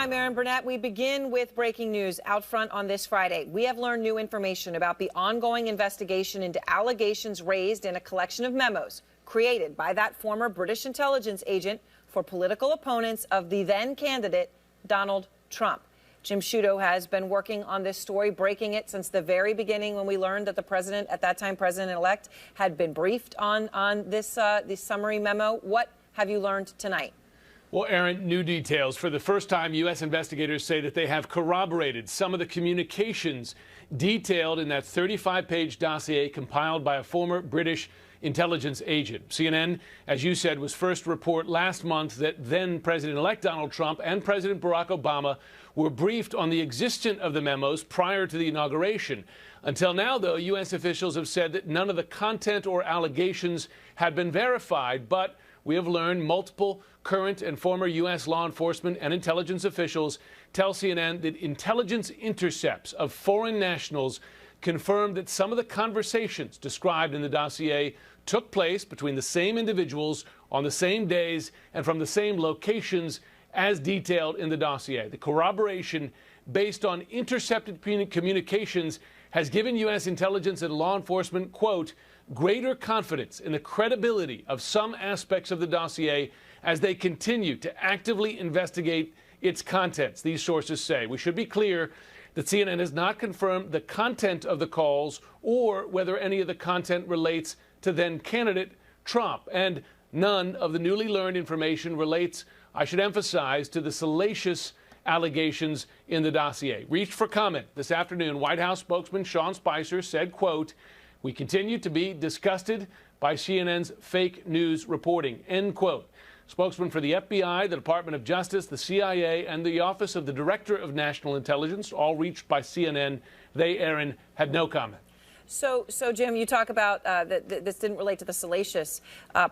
I'm Erin Burnett. We begin with breaking news out front on this Friday. We have learned new information about the ongoing investigation into allegations raised in a collection of memos created by that former British intelligence agent for political opponents of the then candidate Donald Trump. Jim Sciutto has been working on this story, breaking it since the very beginning when we learned that the president, at that time president-elect, had been briefed on this summary memo. What have you learned tonight? Well, Erin, new details. For the first time, U.S. investigators say that they have corroborated some of the communications detailed in that 35-page dossier compiled by a former British intelligence agent. CNN, as you said, was first to report last month that then President-elect Donald Trump and President Barack Obama were briefed on the existence of the memos prior to the inauguration. Until now, though, U.S. officials have said that none of the content or allegations had been verified, but we have learned multiple current and former U.S. law enforcement and intelligence officials tell CNN that intelligence intercepts of foreign nationals confirmed that some of the conversations described in the dossier took place between the same individuals on the same days and from the same locations as detailed in the dossier. The corroboration based on intercepted communications has given U.S. intelligence and law enforcement, quote, greater confidence in the credibility of some aspects of the dossier as they continue to actively investigate its contents, these sources say. We should be clear that CNN has not confirmed the content of the calls or whether any of the content relates to then candidate Trump. And none of the newly learned information relates, I should emphasize, to the salacious allegations in the dossier. Reached for comment this afternoon, White House spokesman Sean Spicer said, quote, we continue to be disgusted by CNN's fake news reporting, end quote. Spokesman for the FBI, the Department of Justice, the CIA, and the Office of the Director of National Intelligence, all reached by CNN. They, Erin, had no comment. So Jim, you talk about that this didn't relate to the salacious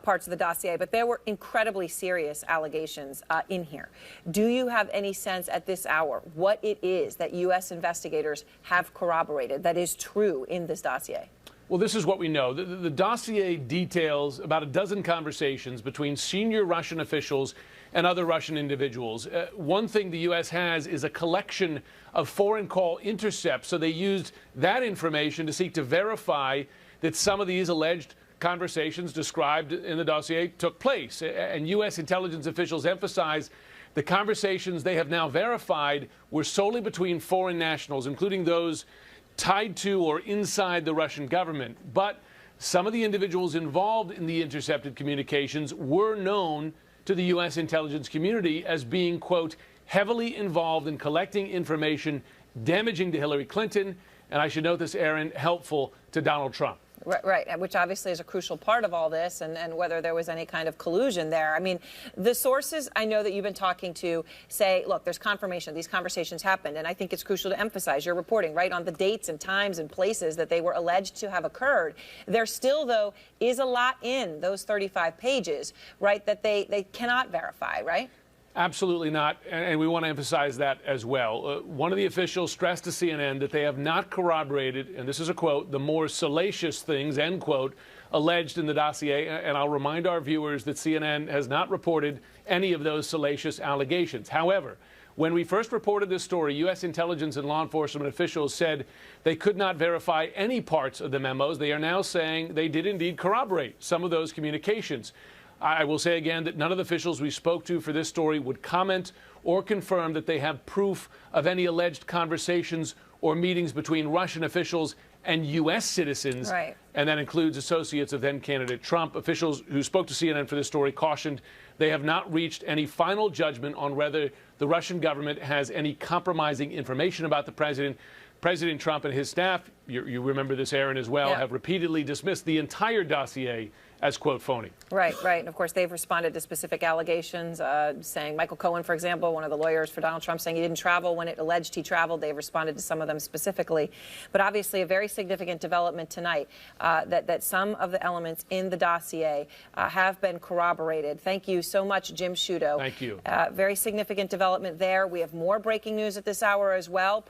parts of the dossier, but there were incredibly serious allegations in here. Do you have any sense at this hour what it is that U.S. investigators have corroborated that is true in this dossier? Well, this is what we know. The dossier details about a dozen conversations between senior Russian officials and other Russian individuals. One thing the U.S. has is a collection of foreign call intercepts, so they used that information to seek to verify that some of these alleged conversations described in the dossier took place. And U.S. intelligence officials emphasize the conversations they have now verified were solely between foreign nationals, including those tied to or inside the Russian government. But some of the individuals involved in the intercepted communications were known to the U.S. intelligence community as being, quote, heavily involved in collecting information damaging to Hillary Clinton, and I should note this, Erin, helpful to Donald Trump. Right, which obviously is a crucial part of all this, and whether there was any kind of collusion there. I mean, the sources I know that you've been talking to say, look, there's confirmation. These conversations happened, and I think it's crucial to emphasize your reporting, right, on the dates and times and places that they were alleged to have occurred. There still, though, is a lot in those 35 pages, right, that they cannot verify, right? Absolutely not, and we want to emphasize that as well. One of the officials stressed to CNN that they have not corroborated, and this is a quote, the more salacious things, end quote, alleged in the dossier. And I'll remind our viewers that CNN has not reported any of those salacious allegations. However, when we first reported this story, U.S. intelligence and law enforcement officials said they could not verify any parts of the memos. They are now saying they did indeed corroborate some of those communications. I will say again that none of the officials we spoke to for this story would comment or confirm that they have proof of any alleged conversations or meetings between Russian officials and U.S. citizens. Right. And that includes associates of then-candidate Trump. Officials who spoke to CNN for this story cautioned they have not reached any final judgment on whether the Russian government has any compromising information about the president. President Trump and his staff, you remember this, Erin, as well, have repeatedly dismissed the entire dossier as, quote, phony. Right. And of course, they've responded to specific allegations, saying Michael Cohen, for example, one of the lawyers for Donald Trump, saying he didn't travel when it alleged he traveled. They've responded to some of them specifically. But obviously, a very significant development tonight that some of the elements in the dossier have been corroborated. Thank you so much, Jim Sciutto. Thank you. Very significant development there. We have more breaking news at this hour as well.